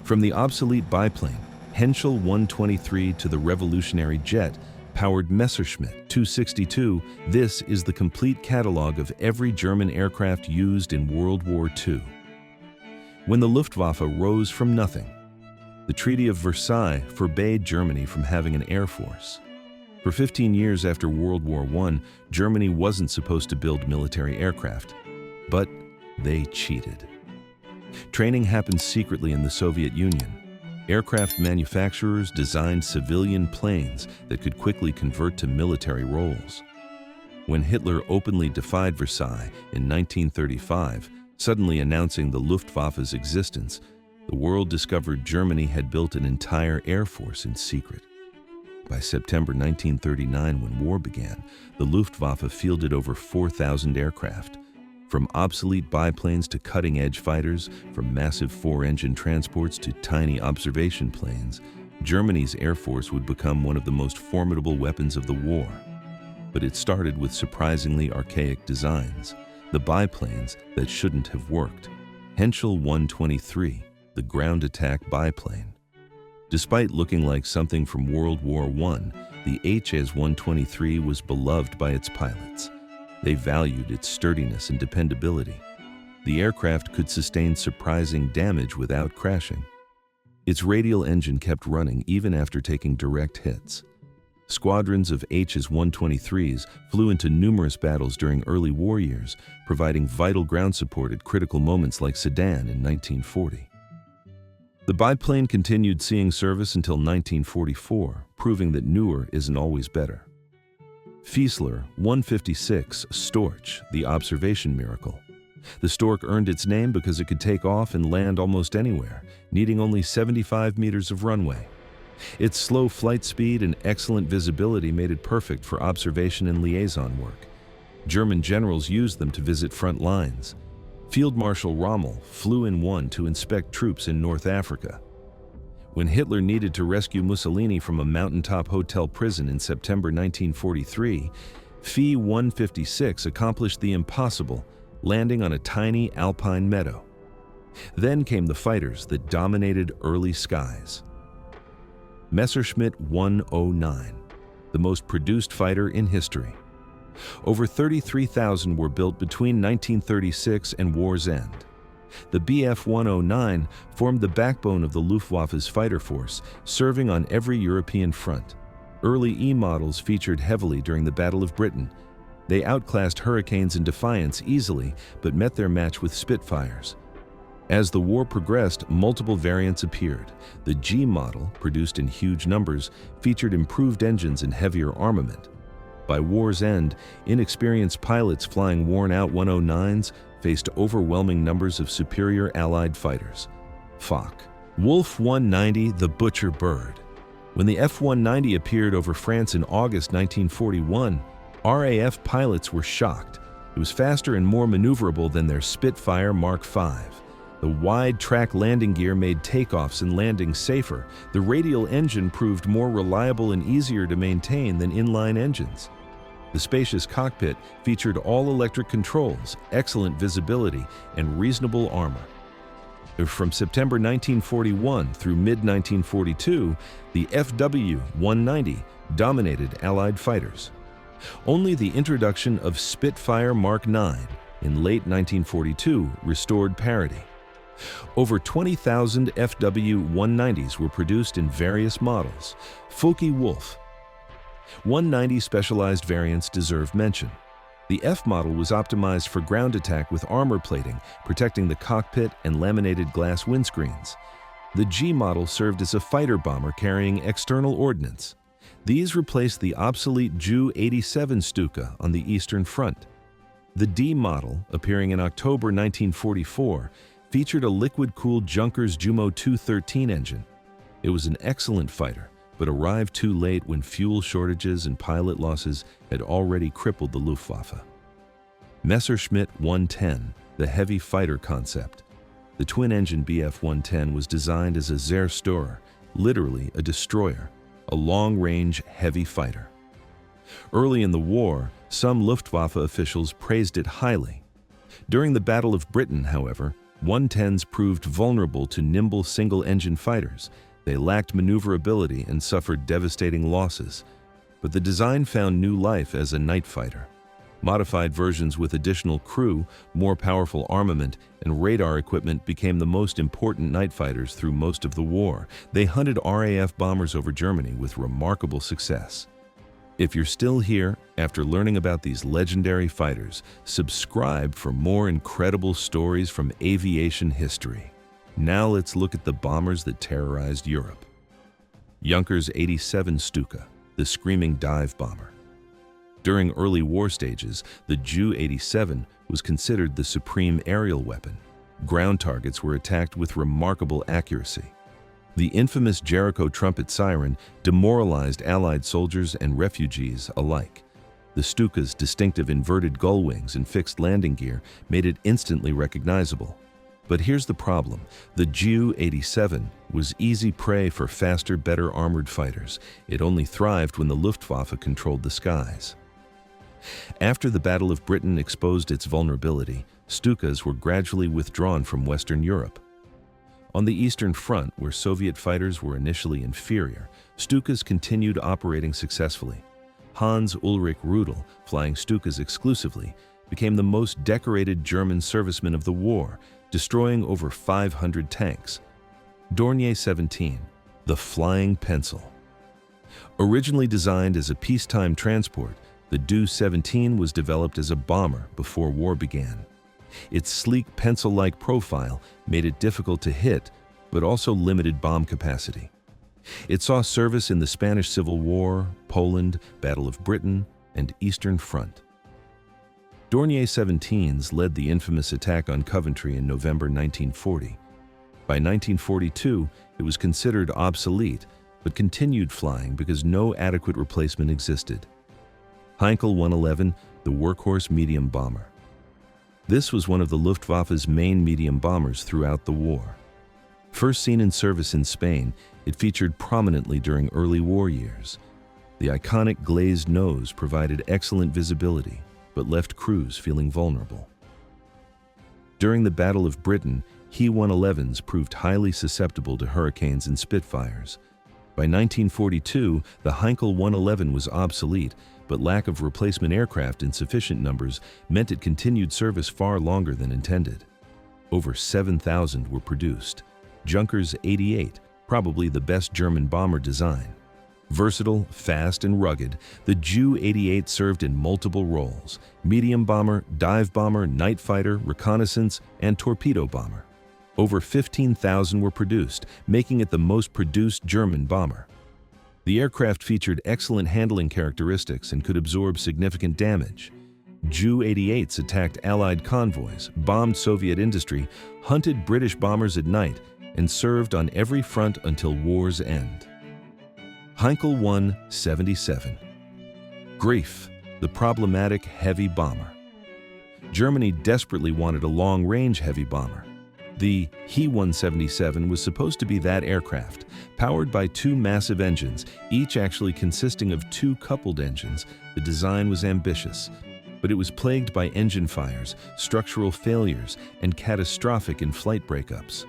From the obsolete biplane, Henschel 123 to the revolutionary jet-powered Messerschmitt 262, this is the complete catalog of every German aircraft used in World War II. When the Luftwaffe rose from nothing, the Treaty of Versailles forbade Germany from having an air force. For 15 years after World War I, Germany wasn't supposed to build military aircraft, but they cheated. Training happened secretly in the Soviet Union. Aircraft manufacturers designed civilian planes that could quickly convert to military roles. When Hitler openly defied Versailles in 1935, suddenly announcing the Luftwaffe's existence, the world discovered Germany had built an entire air force in secret. By September 1939, when war began, the Luftwaffe fielded over 4,000 aircraft. From obsolete biplanes to cutting-edge fighters, from massive four-engine transports to tiny observation planes, Germany's air force would become one of the most formidable weapons of the war. But it started with surprisingly archaic designs, the biplanes that shouldn't have worked. Henschel 123, the ground attack biplane. Despite looking like something from World War I, the HS-123 was beloved by its pilots. They valued its sturdiness and dependability. The aircraft could sustain surprising damage without crashing. Its radial engine kept running even after taking direct hits. Squadrons of HS-123s flew into numerous battles during early war years, providing vital ground support at critical moments like Sedan in 1940. The biplane continued seeing service until 1944, proving that newer isn't always better. Fieseler 156 Storch, the observation miracle. The Stork earned its name because it could take off and land almost anywhere, needing only 75 meters of runway. Its slow flight speed and excellent visibility made it perfect for observation and liaison work. German generals used them to visit front lines. Field Marshal Rommel flew in one to inspect troops in North Africa. When Hitler needed to rescue Mussolini from a mountaintop hotel prison in September 1943, Fi 156 accomplished the impossible, landing on a tiny alpine meadow. Then came the fighters that dominated early skies. Messerschmitt 109, the most produced fighter in history. Over 33,000 were built between 1936 and war's end. The Bf 109 formed the backbone of the Luftwaffe's fighter force, serving on every European front. Early E models featured heavily during the Battle of Britain. They outclassed Hurricanes and Defiance easily, but met their match with Spitfires. As the war progressed, multiple variants appeared. The G model, produced in huge numbers, featured improved engines and heavier armament. By war's end, inexperienced pilots flying worn-out 109s faced overwhelming numbers of superior Allied fighters. Foch. Wolf 190, the Butcher Bird. When the F-190 appeared over France in August 1941, RAF pilots were shocked. It was faster and more maneuverable than their Spitfire Mark V. The wide-track landing gear made takeoffs and landings safer. The radial engine proved more reliable and easier to maintain than inline engines. The spacious cockpit featured all-electric controls, excellent visibility, and reasonable armor. From September 1941 through mid-1942, the FW-190 dominated Allied fighters. Only the introduction of Spitfire Mark IX in late 1942 restored parity. Over 20,000 FW-190s were produced in various models. Focke-Wulf 190 specialized variants deserve mention. The F model was optimized for ground attack with armor plating, protecting the cockpit and laminated glass windscreens. The G model served as a fighter bomber carrying external ordnance. These replaced the obsolete Ju-87 Stuka on the Eastern Front. The D model, appearing in October 1944, featured a liquid-cooled Junkers Jumo 213 engine. It was an excellent fighter, but arrived too late when fuel shortages and pilot losses had already crippled the Luftwaffe. Messerschmitt 110, the heavy fighter concept. The twin-engine Bf-110 was designed as a Zerstörer, literally a destroyer, a long-range heavy fighter. Early in the war, some Luftwaffe officials praised it highly. During the Battle of Britain, however, 110s proved vulnerable to nimble single-engine fighters. They lacked maneuverability and suffered devastating losses. But the design found new life as a night fighter. Modified versions with additional crew, more powerful armament, and radar equipment became the most important night fighters through most of the war. They hunted RAF bombers over Germany with remarkable success. If you're still here after learning about these legendary fighters, subscribe for more incredible stories from aviation history. Now let's look at the bombers that terrorized Europe. Junkers 87 Stuka, the screaming dive bomber. During early war stages, the Ju-87 was considered the supreme aerial weapon. Ground targets were attacked with remarkable accuracy. The infamous Jericho trumpet siren demoralized Allied soldiers and refugees alike. The Stuka's distinctive inverted gull wings and fixed landing gear made it instantly recognizable. But here's the problem. The Ju-87 was easy prey for faster, better armored fighters. It only thrived when the Luftwaffe controlled the skies. After the Battle of Britain exposed its vulnerability, Stukas were gradually withdrawn from Western Europe. On the Eastern Front, where Soviet fighters were initially inferior, Stukas continued operating successfully. Hans Ulrich Rudel, flying Stukas exclusively, became the most decorated German serviceman of the war, destroying over 500 tanks. Dornier 17, the Flying Pencil. Originally designed as a peacetime transport, the Du-17 was developed as a bomber before war began. Its sleek pencil-like profile made it difficult to hit, but also limited bomb capacity. It saw service in the Spanish Civil War, Poland, Battle of Britain, and Eastern Front. Dornier 17s led the infamous attack on Coventry in November 1940. By 1942, it was considered obsolete, but continued flying because no adequate replacement existed. Heinkel 111, the workhorse medium bomber. This was one of the Luftwaffe's main medium bombers throughout the war. First seen in service in Spain, it featured prominently during early war years. The iconic glazed nose provided excellent visibility, but left crews feeling vulnerable. During the Battle of Britain, He-111s proved highly susceptible to hurricanes and Spitfires. By 1942, the Heinkel 111 was obsolete, but lack of replacement aircraft in sufficient numbers meant it continued service far longer than intended. Over 7,000 were produced. Junkers 88, probably the best German bomber design. Versatile, fast, and rugged, the Ju-88 served in multiple roles: medium bomber, dive bomber, night fighter, reconnaissance, and torpedo bomber. Over 15,000 were produced, making it the most produced German bomber. The aircraft featured excellent handling characteristics and could absorb significant damage. Ju-88s attacked Allied convoys, bombed Soviet industry, hunted British bombers at night, and served on every front until war's end. Heinkel 177. Grief, the problematic heavy bomber. Germany desperately wanted a long-range heavy bomber. The He-177 was supposed to be that aircraft, powered by two massive engines, each actually consisting of two coupled engines. The design was ambitious, but it was plagued by engine fires, structural failures, and catastrophic in-flight breakups.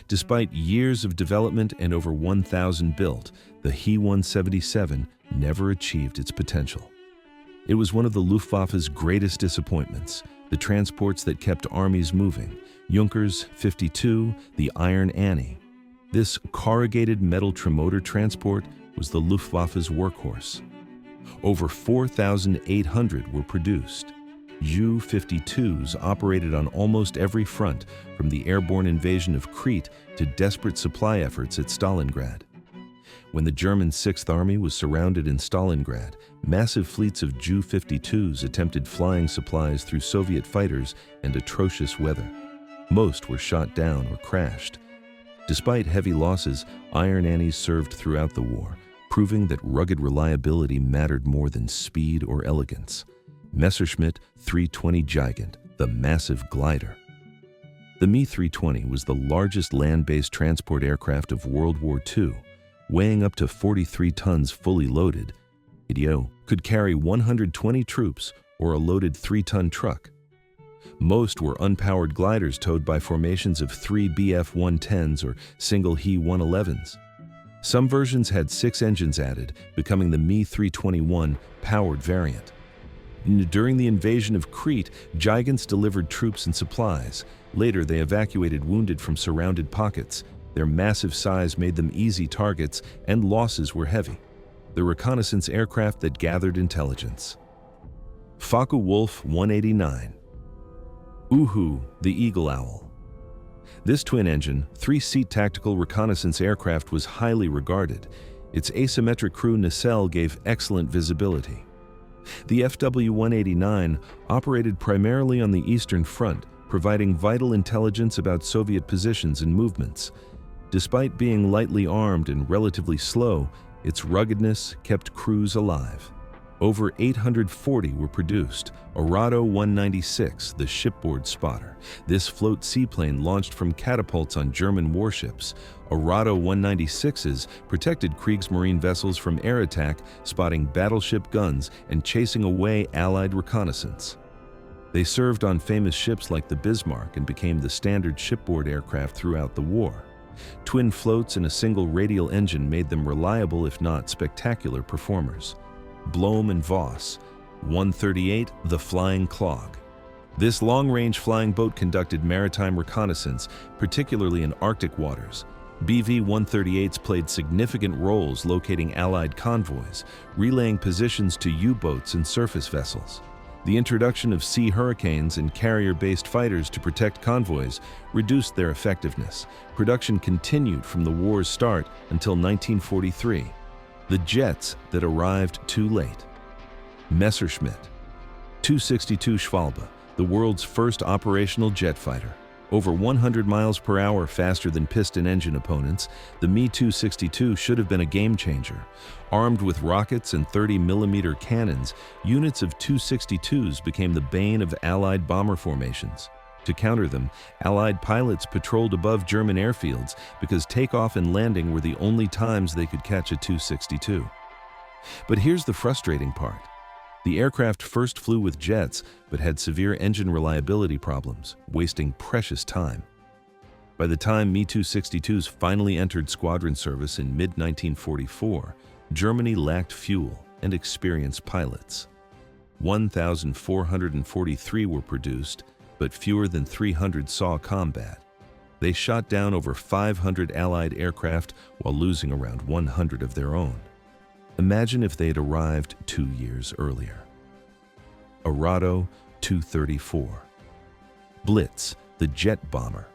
Despite years of development and over 1,000 built, the He-177 never achieved its potential. It was one of the Luftwaffe's greatest disappointments, the transports that kept armies moving. Junkers 52, the Iron Annie. This corrugated metal trimotor transport was the Luftwaffe's workhorse. Over 4,800 were produced. Ju-52s operated on almost every front, from the airborne invasion of Crete to desperate supply efforts at Stalingrad. When the German Sixth Army was surrounded in Stalingrad, massive fleets of Ju-52s attempted flying supplies through Soviet fighters and atrocious weather. Most were shot down or crashed. Despite heavy losses, Iron Annies served throughout the war, proving that rugged reliability mattered more than speed or elegance. Messerschmitt 320 Gigant, the massive glider. The Me-320 was the largest land-based transport aircraft of World War II, weighing up to 43 tons fully loaded. It could carry 120 troops or a loaded 3-ton truck. Most were unpowered gliders towed by formations of 3 Bf-110s or single He-111s. Some versions had 6 engines added, becoming the Me-321 powered variant. During the invasion of Crete, Giants delivered troops and supplies. Later, they evacuated wounded from surrounded pockets. Their massive size made them easy targets, and losses were heavy. The reconnaissance aircraft that gathered intelligence. Focke-Wulf 189. Uhu, the Eagle Owl. This twin-engine, 3-seat tactical reconnaissance aircraft was highly regarded. Its asymmetric crew nacelle gave excellent visibility. The FW-189 operated primarily on the Eastern Front, providing vital intelligence about Soviet positions and movements. Despite being lightly armed and relatively slow, its ruggedness kept crews alive. Over 840 were produced. Arado 196, the shipboard spotter. This float seaplane launched from catapults on German warships. Arado 196s protected Kriegsmarine vessels from air attack, spotting battleship guns and chasing away Allied reconnaissance. They served on famous ships like the Bismarck and became the standard shipboard aircraft throughout the war. Twin floats and a single radial engine made them reliable if not spectacular performers. Blohm and Voss, 138, the Flying Clog. This long-range flying boat conducted maritime reconnaissance, particularly in Arctic waters. BV-138s played significant roles locating Allied convoys, relaying positions to U-boats and surface vessels. The introduction of Sea Hurricanes and carrier-based fighters to protect convoys reduced their effectiveness. Production continued from the war's start until 1943. The jets that arrived too late. Messerschmitt. 262 Schwalbe, the world's first operational jet fighter. Over 100 miles per hour faster than piston engine opponents, the Me-262 should have been a game-changer. Armed with rockets and 30mm cannons, units of 262s became the bane of Allied bomber formations. To counter them, Allied pilots patrolled above German airfields because takeoff and landing were the only times they could catch a 262. But here's the frustrating part. The aircraft first flew with jets, but had severe engine reliability problems, wasting precious time. By the time Me-262s finally entered squadron service in mid-1944, Germany lacked fuel and experienced pilots. 1,443 were produced, but fewer than 300 saw combat. They shot down over 500 Allied aircraft while losing around 100 of their own. Imagine if they had arrived 2 years earlier. Arado 234. Blitz, the jet bomber.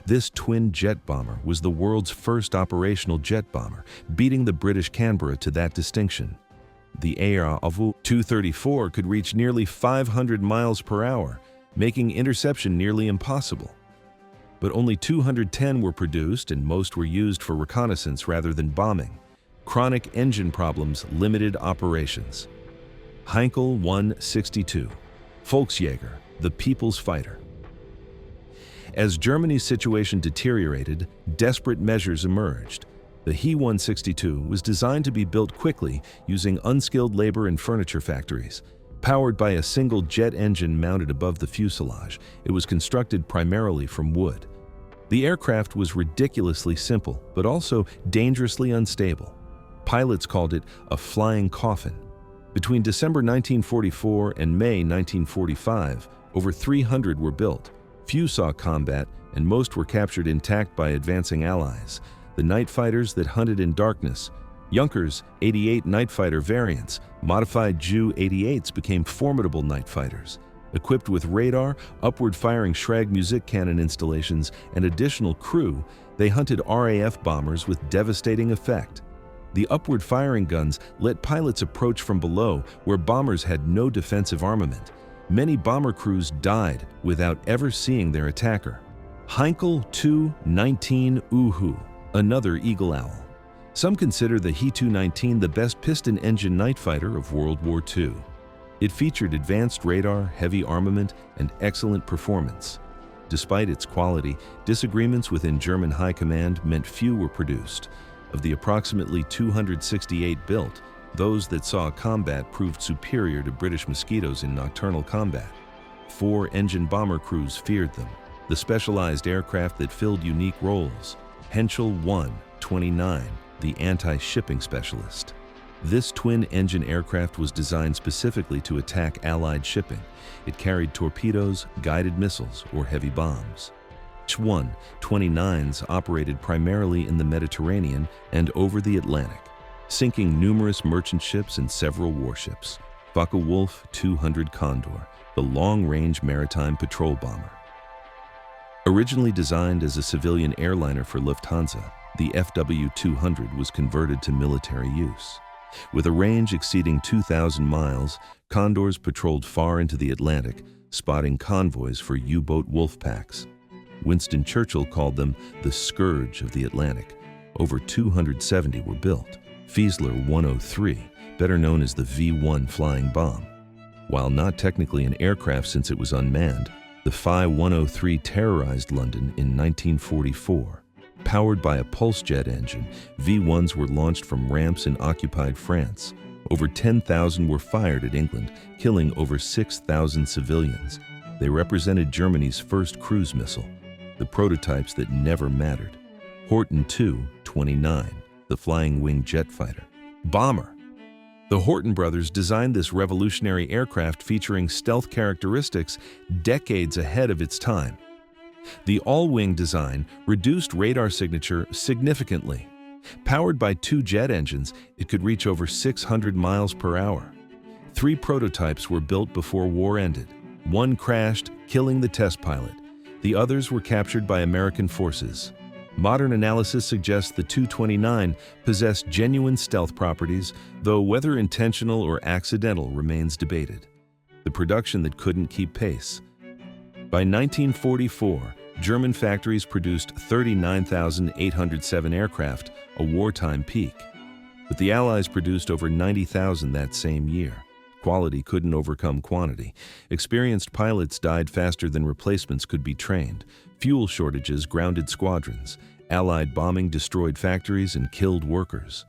This twin jet bomber was the world's first operational jet bomber, beating the British Canberra to that distinction. The Arado 234 could reach nearly 500 miles per hour, making interception nearly impossible. But only 210 were produced and most were used for reconnaissance rather than bombing. Chronic engine problems limited operations. Heinkel 162. Volksjäger, the People's Fighter. As Germany's situation deteriorated, desperate measures emerged. The He-162 was designed to be built quickly using unskilled labor in furniture factories. Powered by a single jet engine mounted above the fuselage, it was constructed primarily from wood. The aircraft was ridiculously simple, but also dangerously unstable. Pilots called it a flying coffin. Between December 1944 and May 1945, over 300 were built. Few saw combat, and most were captured intact by advancing Allies. The night fighters that hunted in darkness. Junkers 88 night fighter variants, modified Ju-88s became formidable night fighters. Equipped with radar, upward-firing Schrag music cannon installations, and additional crew, they hunted RAF bombers with devastating effect. The upward-firing guns let pilots approach from below, where bombers had no defensive armament. Many bomber crews died without ever seeing their attacker. Heinkel 219 Uhu, another Eagle Owl. Some consider the He-219 the best piston-engine night fighter of World War II. It featured advanced radar, heavy armament, and excellent performance. Despite its quality, disagreements within German high command meant few were produced. Of the approximately 268 built, those that saw combat proved superior to British Mosquitoes in nocturnal combat. four-engine bomber crews feared them, the specialized aircraft that filled unique roles. Henschel 129, the anti-shipping specialist. This twin-engine aircraft was designed specifically to attack Allied shipping. It carried torpedoes, guided missiles, or heavy bombs. H-129s operated primarily in the Mediterranean and over the Atlantic, sinking numerous merchant ships and several warships. Focke-Wulf 200 Condor, the long-range maritime patrol bomber. Originally designed as a civilian airliner for Lufthansa, the FW-200 was converted to military use. With a range exceeding 2,000 miles, Condors patrolled far into the Atlantic, spotting convoys for U-boat wolf packs. Winston Churchill called them the scourge of the Atlantic. Over 270 were built. Fieseler 103, better known as the V-1 flying bomb. While not technically an aircraft since it was unmanned, the Phi 103 terrorized London in 1944. Powered by a pulse jet engine, V-1s were launched from ramps in occupied France. Over 10,000 were fired at England, killing over 6,000 civilians. They represented Germany's first cruise missile, the prototypes that never mattered. Horten 229, the flying wing jet fighter. Bomber. The Horten brothers designed this revolutionary aircraft featuring stealth characteristics decades ahead of its time. The all-wing design reduced radar signature significantly. Powered by two jet engines, it could reach over 600 miles per hour. 3 prototypes were built before war ended. One crashed, killing the test pilot. The others were captured by American forces. Modern analysis suggests the 229 possessed genuine stealth properties, though whether intentional or accidental remains debated. The production that couldn't keep pace. By 1944, German factories produced 39,807 aircraft, a wartime peak. But the Allies produced over 90,000 that same year. Quality couldn't overcome quantity. Experienced pilots died faster than replacements could be trained. Fuel shortages grounded squadrons. Allied bombing destroyed factories and killed workers.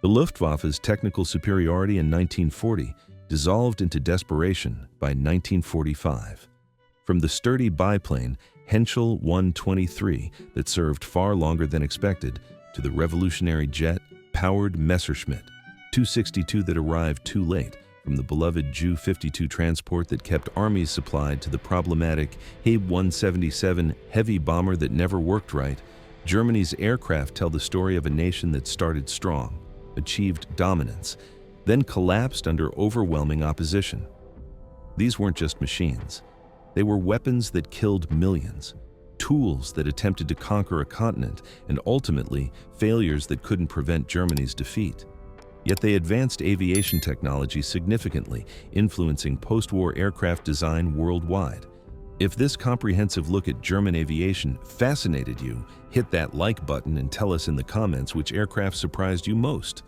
The Luftwaffe's technical superiority in 1940 dissolved into desperation by 1945. From the sturdy biplane Henschel 123 that served far longer than expected, to the revolutionary jet-powered Messerschmitt 262 that arrived too late, from the beloved Ju-52 transport that kept armies supplied to the problematic Habe-177 heavy bomber that never worked right, Germany's aircraft tell the story of a nation that started strong, achieved dominance, then collapsed under overwhelming opposition. These weren't just machines. They were weapons that killed millions, tools that attempted to conquer a continent, and ultimately, failures that couldn't prevent Germany's defeat. Yet they advanced aviation technology significantly, influencing post-war aircraft design worldwide. If this comprehensive look at German aviation fascinated you, hit that like button and tell us in the comments which aircraft surprised you most.